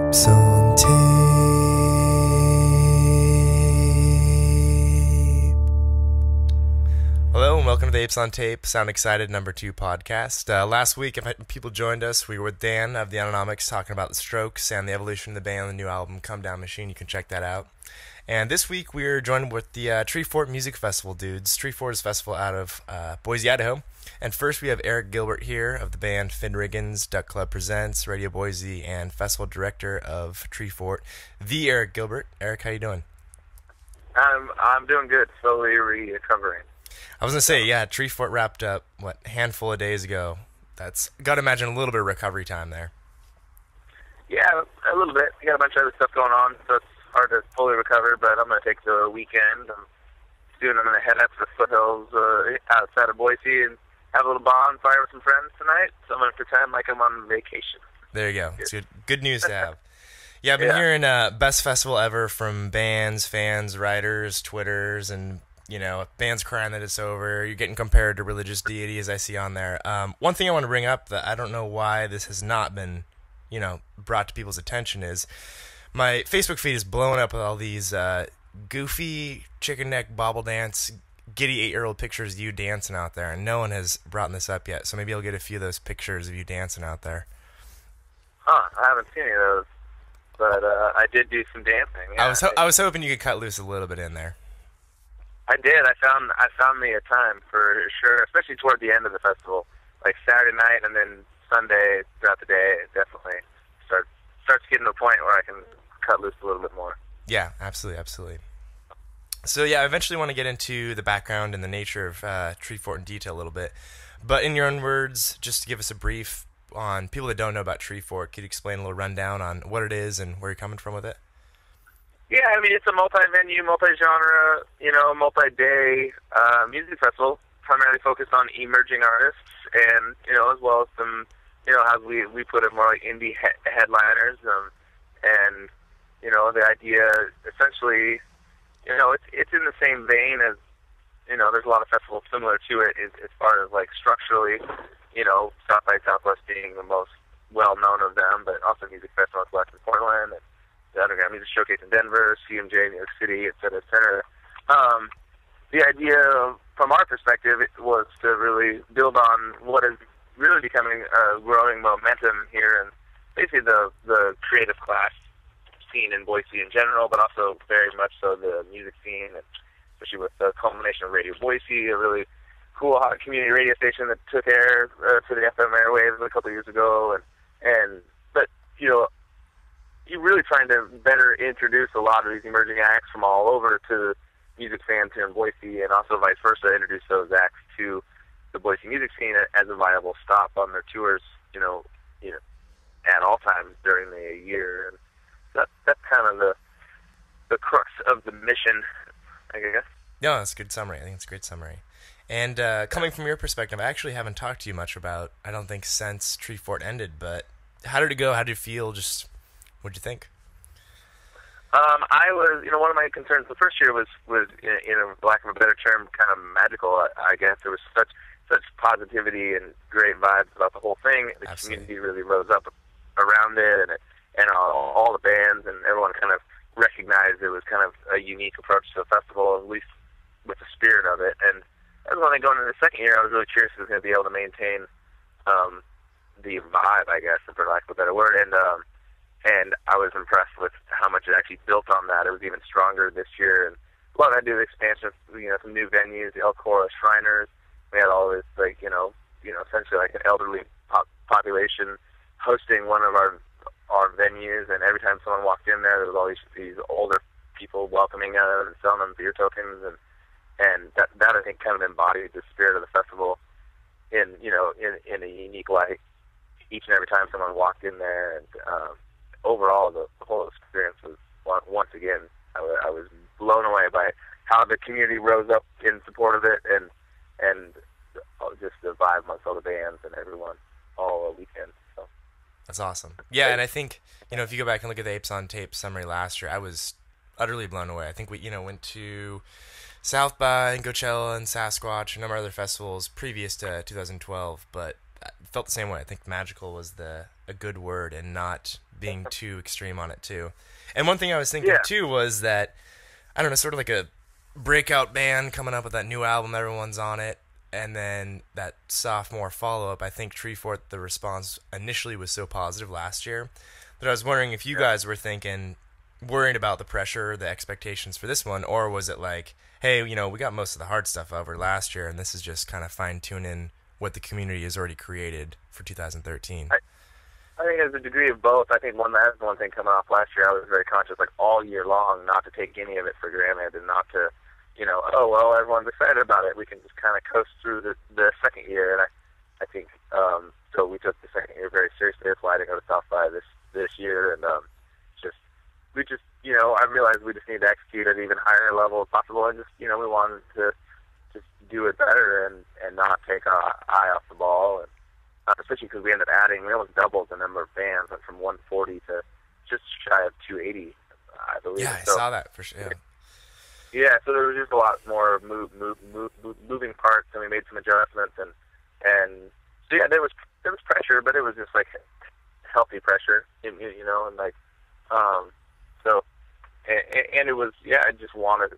Apes on tape. Hello and welcome to the Apes on Tape Sound Excited #2 podcast. Last week, if people joined us, we were with Dan of the Anonomics talking about the Strokes and the evolution of the band, the new album Come Down Machine. You can check that out. And this week, we're joined with the Treefort Music Festival dudes. Treefort is a festival out of Boise, Idaho. And first, we have Eric Gilbert here of the band Finn Riggins, Duck Club Presents, Radio Boise, and festival director of Treefort, the Eric Gilbert. Eric, how you doing? I'm doing good, slowly recovering. I was going to say, yeah, Treefort wrapped up, a handful of days ago. That's got to imagine a little bit of recovery time there. Yeah, a little bit. We got a bunch of other stuff going on, so it's hard to fully recover, but I'm going to take the weekend. I'm going to head up to the foothills outside of Boise and have a little bonfire with some friends tonight, so I'm going to pretend like I'm on vacation. There you go. It's good news to have. Yeah, I've been hearing best festival ever from bands, fans, writers, Twitters, and bands crying that it's over. You're getting compared to religious deities, I see on there. One thing I want to bring up that I don't know why this has not been, brought to people's attention is my Facebook feed is blowing up with all these goofy chicken neck bobble dance, giddy 8-year-old pictures of you dancing out there, and no one has brought this up yet. So maybe I'll get a few of those pictures of you dancing out there. Huh, I haven't seen any of those, but I did do some dancing. Yeah. I was hoping you could cut loose a little bit in there. I did. I found me a time for sure, especially toward the end of the festival, like Saturday night and then Sunday throughout the day. It definitely starts getting to a point where I can cut loose a little bit more. Yeah, absolutely. So yeah, I eventually want to get into the background and the nature of Treefort in detail a little bit. But in your own words, just to give us a brief on people that don't know about Treefort, could you explain a little rundown on what it is and where you're coming from with it? Yeah, I mean, it's a multi-venue, multi-genre, multi-day music festival, primarily focused on emerging artists and, as well as some, how we put it, more like indie headliners. And, the idea, essentially, it's in the same vein as, there's a lot of festivals similar to it as far as, like, structurally, South by Southwest being the most well-known of them, but also Music Festival West in Portland, and the Underground Music Showcase in Denver, CMJ in New York City, et cetera, et cetera. The idea, from our perspective, was to really build on what is really becoming a growing momentum here, and basically the creative class scene in Boise in general, but also very much so the music scene, and especially with the culmination of Radio Boise, a really cool hot community radio station that took air to the FM airwaves a couple of years ago, but you're really trying to better introduce a lot of these emerging acts from all over to music fans here in Boise, and also vice versa, introduce those acts to the Boise music scene as a viable stop on their tours, at all times during the year. And that's kind of the crux of the mission, I guess. No, that's a good summary. I think it's a great summary. And coming from your perspective, I actually haven't talked to you much about, I don't think, since Treefort ended, but how did it go? How did you feel? Just what'd you think? I was, one of my concerns the first year was lack of a better term, kind of magical, I guess. There was such positivity and great vibes about the whole thing. The Absolutely. Community really rose up around it, and all the bands and everyone kind of recognized it was kind of a unique approach to the festival, at least with the spirit of it. And that was when I going into the second year, I was really curious if I was going to be able to maintain the vibe, I guess, for lack of a better word. And I was impressed with how much it actually built on that. It was even stronger this year. And a lot of that due to expansion, some new venues, the El Coro Shriners. We had all this, essentially like an elderly population hosting one of our venues. And every time someone walked in there was all these older people welcoming them and selling them beer tokens. And that I think kind of embodied the spirit of the festival in a unique light each and every time someone walked in there. And overall, the whole experience was, once again, I was blown away by how the community rose up in support of it, and just the vibe amongst all the bands and everyone all weekend. So that's awesome. Yeah, and I think if you go back and look at the Apes on Tape summary last year, I was utterly blown away. I think we went to South by and Coachella and Sasquatch and other festivals previous to 2012, but it felt the same way. I think magical was the a good word and not being too extreme on it too. And one thing I was thinking too was that, I don't know, sort of like a breakout band coming up with that new album, everyone's on it, and then that sophomore follow-up. I think Treefort, the response initially was so positive last year that I was wondering if you guys were thinking, worried about the pressure, the expectations for this one, or was it like, hey, you know, we got most of the hard stuff over last year, and this is just kind of fine-tuning what the community has already created for 2013? I think there's a degree of both. I think that's one thing coming off last year. I was very conscious, like all year long, not to take any of it for granted and not to, you know, oh well, everyone's excited about it. We can just kind of coast through the second year, and I think so. We took the second year very seriously. That's why I didn't go to South by this year, and we just you know, I realized we just need to execute at an even higher level as possible, and just, you know, we wanted to just do it better and not take our eye off the ball, and especially because we almost doubled the number of bands, went from 140 to just shy of 280, I believe. Yeah, I saw that for sure. Yeah, so there was just a lot more moving parts, and we made some adjustments, and so yeah, there was pressure, but it was just like healthy pressure, you know, and like so, and it was, yeah,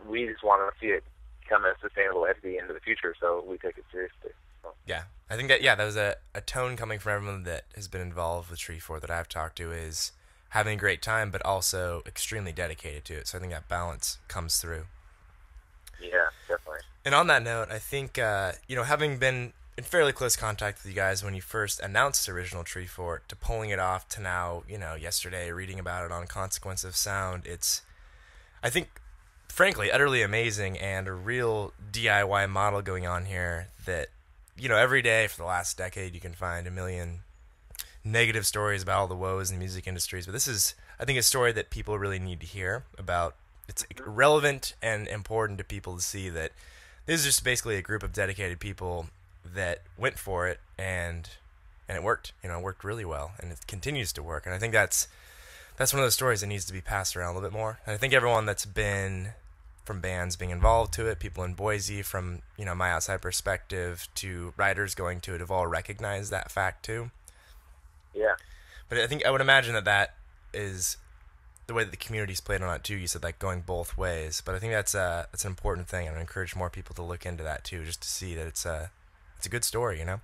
we just wanted to see it become a sustainable entity into the future, so we take it seriously. So. Yeah, I think that was a tone coming from everyone that has been involved with Treefort that I've talked to, is having a great time, but also extremely dedicated to it. So I think that balance comes through. Yeah, definitely. And on that note, I think, you know, having been in fairly close contact with you guys when you first announced the original Treefort, to pulling it off to now, you know, yesterday, reading about it on Consequence of Sound, it's, I think, frankly, utterly amazing, and a real DIY model going on here that, you know, every day for the last decade you can find a million negative stories about all the woes in the music industries, but this is, I think, a story that people really need to hear about. It's relevant and important to people to see that this is just basically a group of dedicated people that went for it, and it worked. You know, it worked really well, and it continues to work. And I think that's one of those stories that needs to be passed around a little bit more. And I think everyone that's been, from bands being involved to it, people in Boise, from, you know, my outside perspective, to writers going to it, have all recognized that fact too. Yeah. But I think, I would imagine that is the way that the community's played on it too. You said, like, going both ways, but I think that's an important thing, and I encourage more people to look into that too, just to see that it's a good story, you know?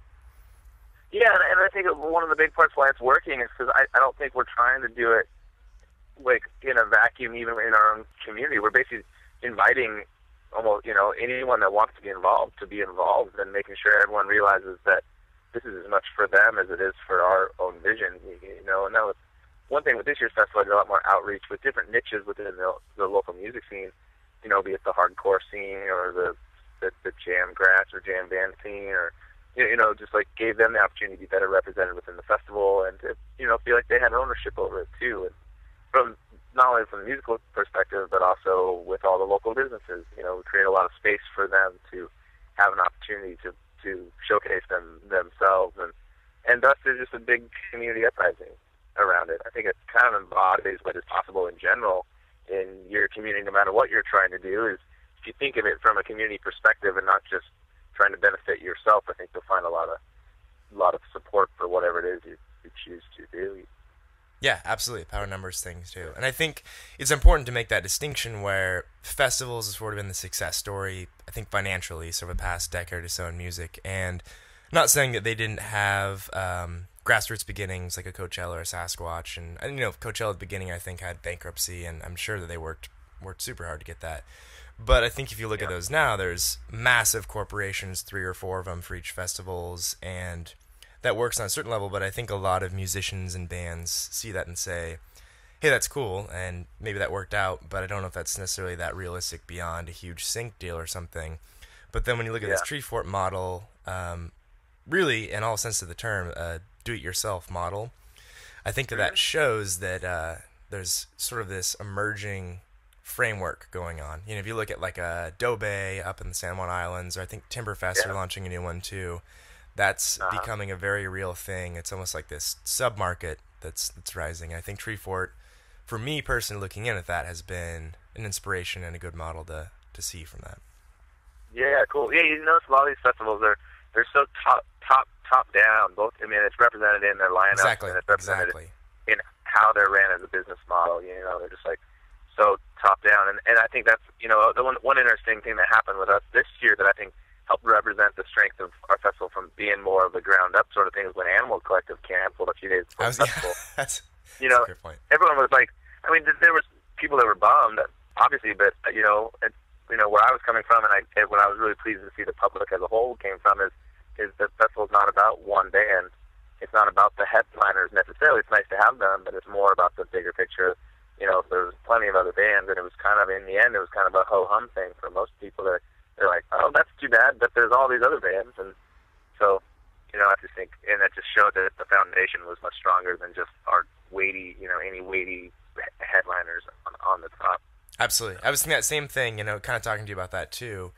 Yeah, and I think one of the big parts why it's working is because I don't think we're trying to do it like in a vacuum, even in our own community. We're basically inviting almost, you know, anyone that wants to be involved, and making sure everyone realizes that this is as much for them as it is for our own vision, you know. And that was one thing with this year's festival. I did a lot more outreach with different niches within the local music scene, you know, be it the hardcore scene or the jam grass or jam band scene, or, you know, just like gave them the opportunity to be better represented within the festival, and to, you know, feel like they had ownership over it too. And from not only from the musical perspective, but also with all the local businesses, you know, we create a lot of space for them to have an opportunity to showcase themselves, and thus there's just a big community uprising around it. I think it kind of embodies what is possible in general in your community, no matter what you're trying to do. Is if you think of it from a community perspective and not just trying to benefit yourself, I think you'll find a lot of support for whatever it is you choose to do. Yeah, absolutely. Power numbers things too. And I think it's important to make that distinction where festivals has sort of been the success story, I think, financially, so over the past decade or so in music. And I'm not saying that they didn't have grassroots beginnings like a Coachella or a Sasquatch. And you know, Coachella at the beginning, I think, had bankruptcy, and I'm sure that they worked super hard to get that. But I think if you look at those now, there's massive corporations, 3 or 4 of them for each festivals, and that works on a certain level. But I think a lot of musicians and bands see that and say, hey, that's cool, and maybe that worked out, but I don't know if that's necessarily that realistic beyond a huge sync deal or something. But then when you look at this Treefort model, really, in all sense of the term, a do-it-yourself model, I think that shows that there's sort of this emerging framework going on. You know, if you look at like a Dobay up in the San Juan Islands, or I think Timberfest are launching a new one too, that's becoming a very real thing. It's almost like this sub-market that's rising. I think Treefort, for me personally, looking in at that, has been an inspiration and a good model to see from that. Yeah, cool. Yeah, you notice a lot of these festivals they're so top top down. Both, I mean, it's represented in their lineup, Exactly. and it's represented Exactly. in how they're ran as a business model. You know, they're just like so top down, and I think that's, you know, the one interesting thing that happened with us this year that I think helped represent the strength of our festival from being more of the ground up sort of thing is when Animal Collective canceled a few days before the festival. That's you know, a good point. everyone was like, I mean, there was people that were bummed, obviously, but you know, where I was coming from, and what I was really pleased to see the public as a whole came from is the festival's not about one band. It's not about the headliners necessarily. It's nice to have them, but it's more about the bigger picture. You know, there's plenty of other bands, and it was kind of, in the end, it was kind of a ho-hum thing for most people. They're like, oh, that's too bad, but there's all these other bands, and so, you know, I just think, and that just showed that the foundation was much stronger than just our weighty, you know, any weighty headliners on the top. Absolutely. I was thinking that same thing, you know, kind of talking to you about that too.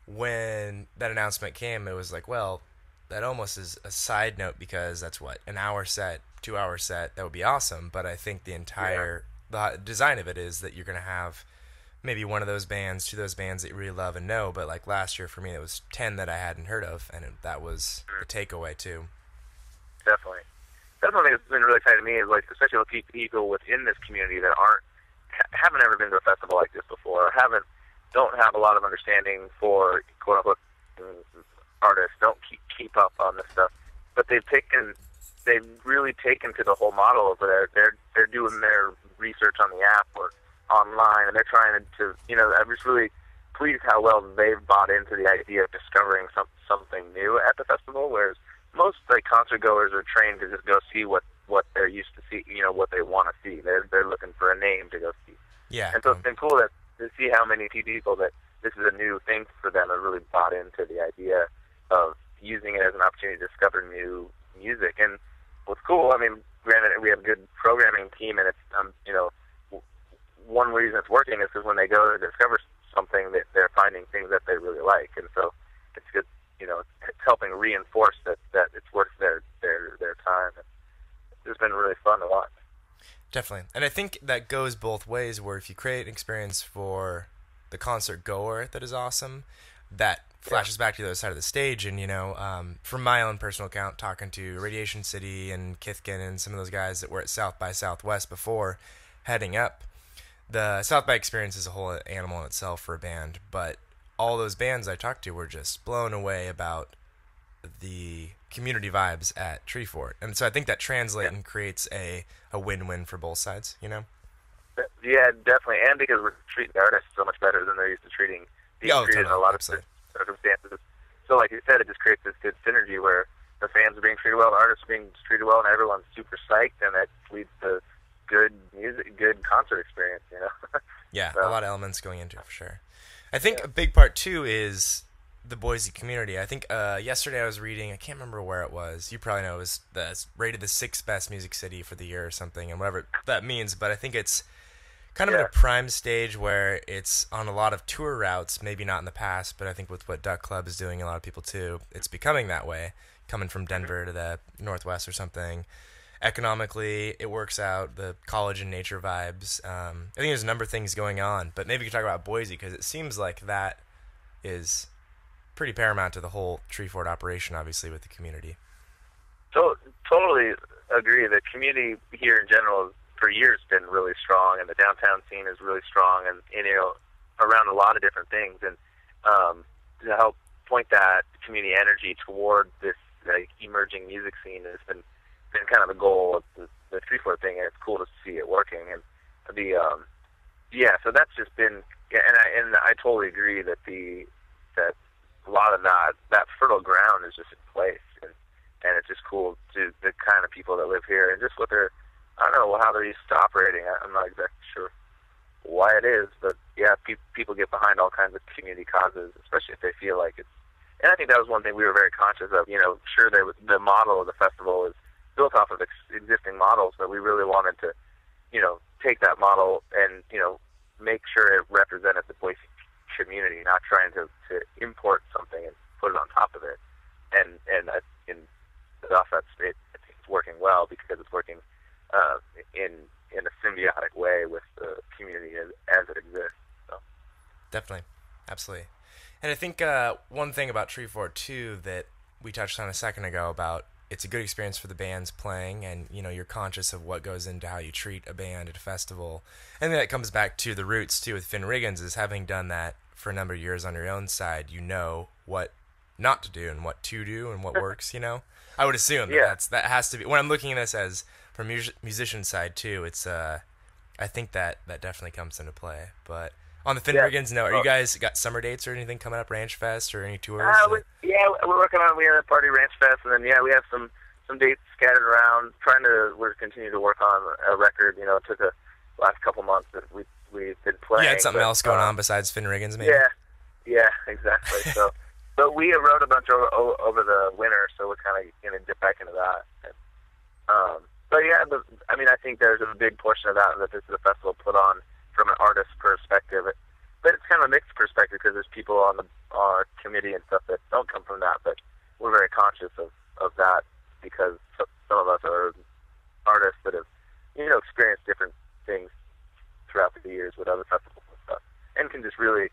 When that announcement came, it was like, well, that almost is a side note because that's what, an hour set, 2 hour set, that would be awesome. But I think the entire the design of it is that you're going to have maybe one of those bands, two of those bands that you really love and know. But like last year for me, it was 10 that I hadn't heard of, and that was the takeaway too. Definitely. That's one thing that's been really exciting to me is, like, especially with people within this community that haven't ever been to a festival like this before, don't have a lot of understanding for quote unquote artists, don't keep up on this stuff, but they've really taken to the whole model over there. They're doing their research on the app or online, and they're trying to, you know, I'm just really pleased how well they've bought into the idea of discovering something new at the festival, whereas most like concert goers are trained to just go see what they're used to see, you know, what they want to see. They're looking for a name to go see. Yeah. And so it's been cool to see how many people that this is a new thing for them have really bought into the idea of using it as an opportunity to discover new music. And what's cool, I mean, granted, we have a good programming team, and it's, you know, one reason it's working is because when they go to discover something, that they're finding things that they really like. And so it's good, you know, it's helping reinforce that it's worth their time. It's been really fun to watch. Definitely. And I think that goes both ways, where if you create an experience for the concert goer that is awesome, that flashes back to the other side of the stage. And, you know, from my own personal account, talking to Radiation City and Kithkin and some of those guys that were at South by Southwest before heading up, the South by experience is a whole animal in itself for a band, but all those bands I talked to were just blown away about the community vibes at Treefort. And so I think that translates and creates a win-win for both sides, you know? Yeah, definitely. And because we're treating the artists so much better than they're used to being treated in a lot of circumstances. So like you said, it just creates this good synergy where the fans are being treated well, the artists are being treated well, and everyone's super psyched, and that leads to good music, good concert experience, you know? Yeah, so a lot of elements going into it for sure. I think a big part too is the Boise community. I think yesterday I was reading, I can't remember where it was. You probably know, it was rated the 6th best music city for the year or something, and whatever that means. But I think it's kind of in a prime stage where it's on a lot of tour routes, maybe not in the past, but I think with what Duck Club is doing, a lot of people too, it's becoming that way, coming from Denver to the Northwest or something. Economically, it works out, the college and nature vibes. I think there's a number of things going on, but maybe you could talk about Boise, because it seems like that is pretty paramount to the whole Treefort operation, obviously, with the community. So, totally agree. The community here in general, for years, been really strong, and the downtown scene is really strong, and you know, around a lot of different things. And to help point that community energy toward this like emerging music scene has been kind of the goal of the Treefort thing, and it's cool to see it working. And so that's just been, and I totally agree that a lot of that fertile ground is just in place, and it's just cool to the kind of people that live here, and just what they're, I don't know how they're used to operating. I'm not exactly sure why it is, but yeah, people get behind all kinds of community causes, especially if they feel like it's. And I think that was one thing we were very conscious of. You know, sure, the model of the festival is built off of existing models, but we really wanted to, you know, take that model and, you know, make sure it represented the Boise community, not trying to import something and put it on top of it. And in off that state, I think it's working well because it's working in a symbiotic way with the community as it exists. So. Definitely, absolutely. And I think one thing about Treefort too that we touched on a second ago about it's a good experience for the bands playing, and you're conscious of what goes into how you treat a band at a festival, and then that comes back to the roots too with Finn Riggins, is having done that for a number of years on your own side. You know what not to do and what to do and what works. I would assume that has to be when I'm looking at this as from musician side too. It's I think that definitely comes into play, but. On the Finn Riggins note, are you guys got summer dates or anything coming up, Ranch Fest or any tours? We're working on, we have a party Ranch Fest, and then, we have some dates scattered around, we're continuing to work on a record. It took the last couple months that we've been playing. You had something else going on besides Finn Riggins, maybe? Yeah, exactly. But we wrote a bunch over the winter, so we're kind of going to dip back into that. I think there's a big portion of that this is a festival put on from an artist perspective, but it's kind of a mixed perspective because there's people on our committee and stuff that don't come from that, but we're very conscious of that because some of us are artists that have, experienced different things throughout the years with other festivals and stuff, and can just really,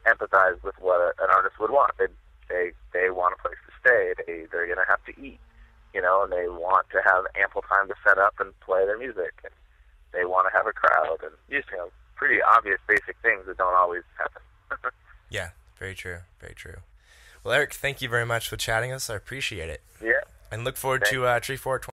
empathize with what an artist would want. They want a place to stay. They're going to have to eat, and they want to have ample time to set up and play their music. And they want to have a crowd, and just pretty obvious basic things that don't always happen. Yeah, very true, very true. Well, Eric, thank you very much for chatting with us. I appreciate it. Yeah. And look forward to Treefort